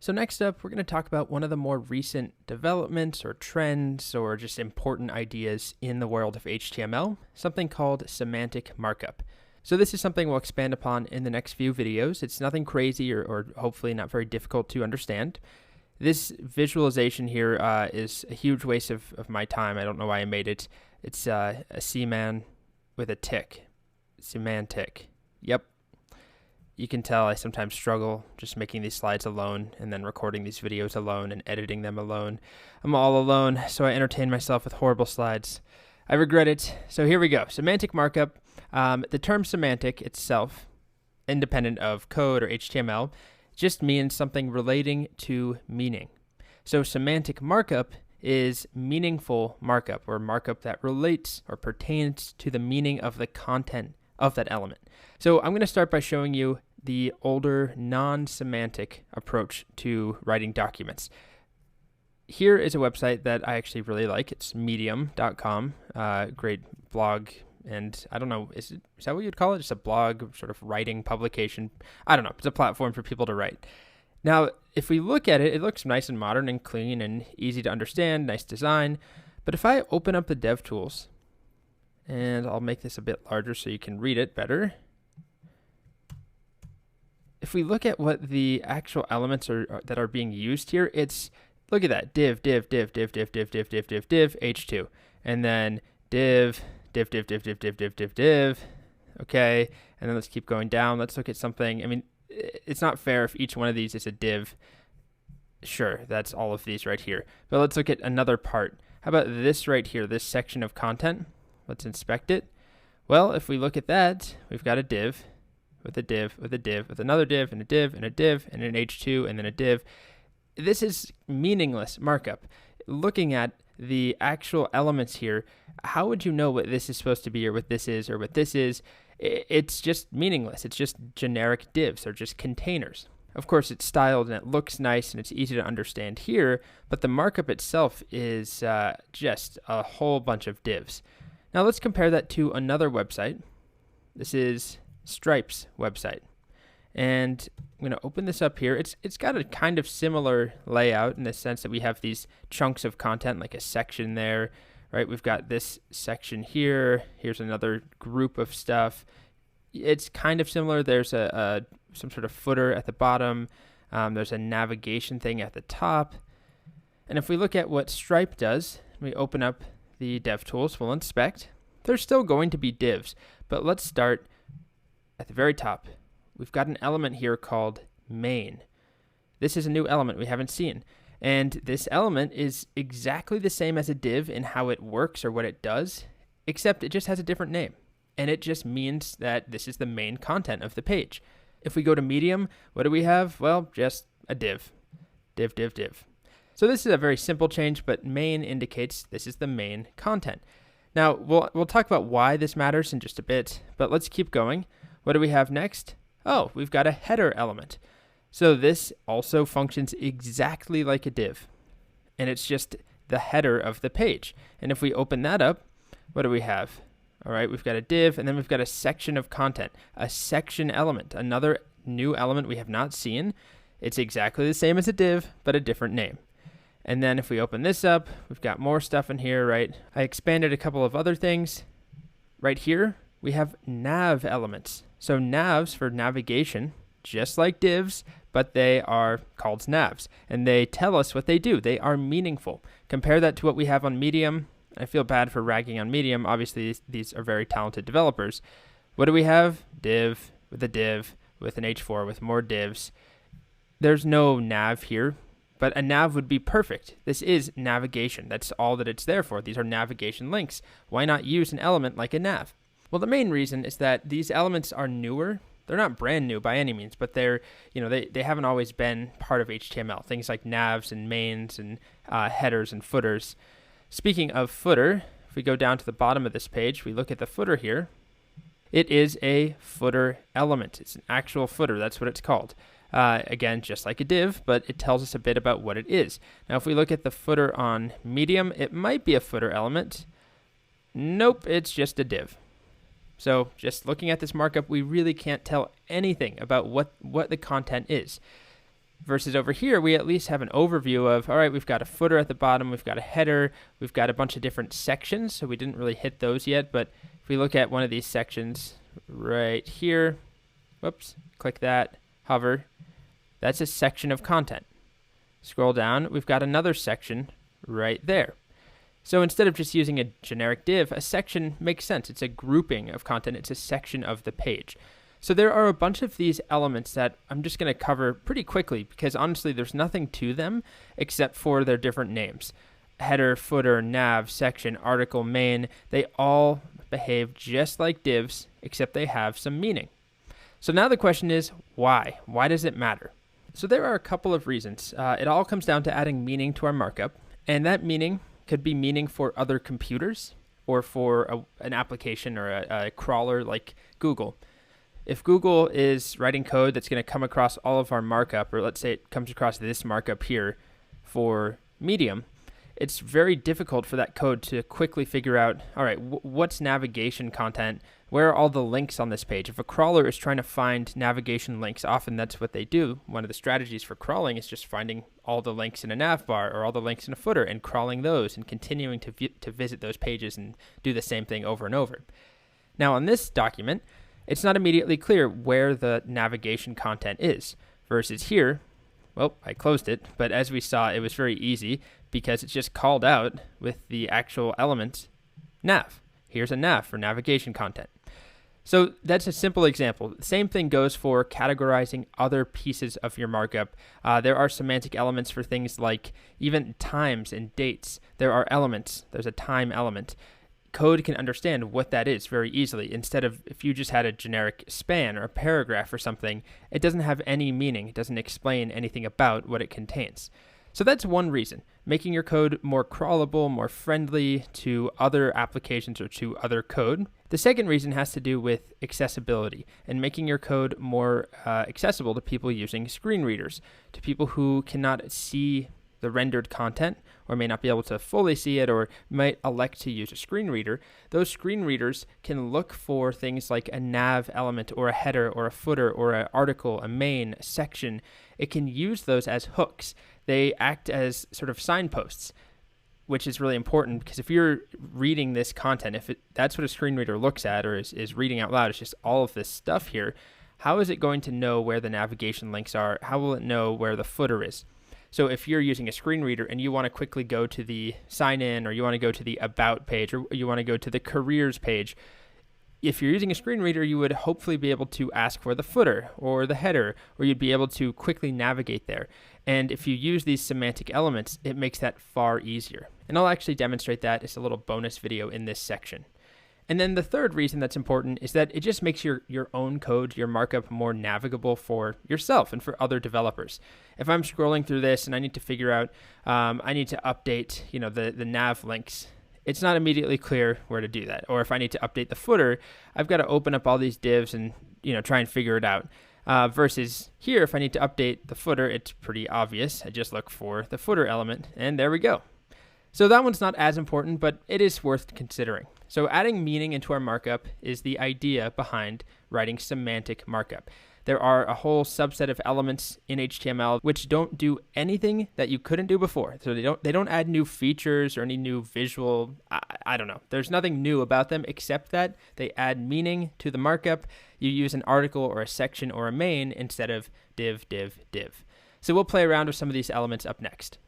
So next up, we're going to talk about one of the more recent developments or trends or just important ideas in the world of HTML, something called semantic markup. So this is something we'll expand upon in the next few videos. It's nothing crazy or hopefully not very difficult to understand. This visualization here is a huge waste of my time. I don't know why I made it. It's a C-man with a tick. Semantic. Yep. You can tell I sometimes struggle just making these slides alone and then recording these videos alone and editing them alone. I'm all alone, so I entertain myself with horrible slides. I regret it. So here we go. Semantic markup. The term semantic itself, independent of code or HTML, just means something relating to meaning. So semantic markup is meaningful markup, or markup that relates or pertains to the meaning of the content of that element. So I'm going to start by showing you the older non-semantic approach to writing documents. Here is a website that I actually really like. It's medium.com, great blog. And I don't know, is that what you'd call it? Just a blog, sort of writing publication. I don't know. It's a platform for people to write. Now, if we look at it, it looks nice and modern and clean and easy to understand, nice design. But if I open up the DevTools, and I'll make this a bit larger so you can read it better. If we look at what the actual elements are that are being used here, look at that, div, h2, and then div, okay, and then let's keep going down. Let's look at something. I mean, it's not fair if each one of these is a div. Sure, that's all of these right here. But let's look at another part. How about this right here, this section of content? Let's inspect it. Well, if we look at that, we've got a div with a div with a div with another div and a div and a div and an h2 and then a div. This is meaningless markup. Looking at the actual elements here, how would you know what this is supposed to be or what this is or what this is? It's just meaningless. It's just generic divs or just containers. Of course, it's styled and it looks nice and it's easy to understand here, but the markup itself is just a whole bunch of divs. Now let's compare that to another website. This is Stripe's website. And I'm going to open this up here. It's got a kind of similar layout in the sense that we have these chunks of content, like a section there, right? We've got this section here. Here's another group of stuff. It's kind of similar. There's some sort of footer at the bottom. There's a navigation thing at the top. And if we look at what Stripe does, we open up the DevTools, we'll inspect. There's still going to be divs, but let's start at the very top. We've got an element here called main. This is a new element we haven't seen. And this element is exactly the same as a div in how it works or what it does, except it just has a different name. And it just means that this is the main content of the page. If we go to Medium, what do we have? Well, just a div. Div. So this is a very simple change, but main indicates this is the main content. Now, we'll talk about why this matters in just a bit, but let's keep going. What do we have next? Oh, we've got a header element. So this also functions exactly like a div, and it's just the header of the page. And if we open that up, what do we have? All right, we've got a div, and then we've got a section of content, a section element, another new element we have not seen. It's exactly the same as a div, but a different name. And then if we open this up, we've got more stuff in here, right? I expanded a couple of other things. Right here, we have nav elements. So navs for navigation, just like divs, but they are called navs. And they tell us what they do. They are meaningful. Compare that to what we have on Medium. I feel bad for ragging on Medium. Obviously, these are very talented developers. What do we have? Div with an h4 with more divs. There's no nav here. But a nav would be perfect. This is navigation. That's all that it's there for. These are navigation links. Why not use an element like a nav? Well, the main reason is that these elements are newer. They're not brand new by any means, but they haven't always been part of HTML. Things like navs and mains and headers and footers. Speaking of footer, if we go down to the bottom of this page, we look at the footer here. It is a footer element. It's an actual footer. That's what it's called. Again, just like a div, but it tells us a bit about what it is. Now, if we look at the footer on Medium, it might be a footer element. Nope, it's just a div. So just looking at this markup, we really can't tell anything about what the content is. Versus over here, we at least have an overview of, all right, we've got a footer at the bottom, we've got a header, we've got a bunch of different sections, so we didn't really hit those yet, but if we look at one of these sections right here, whoops, click that, hover, that's a section of content. Scroll down, we've got another section right there. So instead of just using a generic div, a section makes sense. It's a grouping of content, it's a section of the page. So there are a bunch of these elements that I'm just going to cover pretty quickly because honestly there's nothing to them except for their different names. Header, footer, nav, section, article, main, they all behave just like divs except they have some meaning. So now the question is why? Why does it matter? So there are a couple of reasons. It all comes down to adding meaning to our markup, and that meaning could be meaning for other computers or for an application or a crawler like Google. If Google is writing code that's going to come across all of our markup, or let's say it comes across this markup here for Medium, it's very difficult for that code to quickly figure out, all right, what's navigation content? Where are all the links on this page? If a crawler is trying to find navigation links, often that's what they do. One of the strategies for crawling is just finding all the links in a nav bar or all the links in a footer and crawling those and continuing to visit those pages and do the same thing over and over. Now on this document, it's not immediately clear where the navigation content is, versus here, well, I closed it, but as we saw, it was very easy because it's just called out with the actual element nav. Here's a nav for navigation content. So that's a simple example. Same thing goes for categorizing other pieces of your markup. There are semantic elements for things like even times and dates. There are elements. There's a time element. Code can understand what that is very easily. Instead of if you just had a generic span or a paragraph or something, it doesn't have any meaning. It doesn't explain anything about what it contains. So that's one reason, making your code more crawlable, more friendly to other applications or to other code. The second reason has to do with accessibility and making your code more accessible to people using screen readers, to people who cannot see the rendered content or may not be able to fully see it or might elect to use a screen reader. Those screen readers can look for things like a nav element or a header or a footer or an article, a main, a section. It can use those as hooks. They act as sort of signposts, which is really important because if you're reading this content, that's what a screen reader looks at or is reading out loud, it's just all of this stuff here, how is it going to know where the navigation links are? How will it know where the footer is? So if you're using a screen reader and you want to quickly go to the sign in or you want to go to the about page or you want to go to the careers page, if you're using a screen reader, you would hopefully be able to ask for the footer or the header, or you'd be able to quickly navigate there. And if you use these semantic elements, it makes that far easier. And I'll actually demonstrate that as a little bonus video in this section. And then the third reason that's important is that it just makes your own code, your markup, more navigable for yourself and for other developers. If I'm scrolling through this and I need to figure out, I need to update, the nav links, it's not immediately clear where to do that. Or if I need to update the footer, I've got to open up all these divs and try and figure it out. Versus here, if I need to update the footer, it's pretty obvious. I just look for the footer element, and there we go. So that one's not as important, but it is worth considering. So adding meaning into our markup is the idea behind writing semantic markup. There are a whole subset of elements in HTML which don't do anything that you couldn't do before. So they don't add new features or any new visual, I don't know. There's nothing new about them except that they add meaning to the markup. You use an article or a section or a main instead of div, div, div. So we'll play around with some of these elements up next.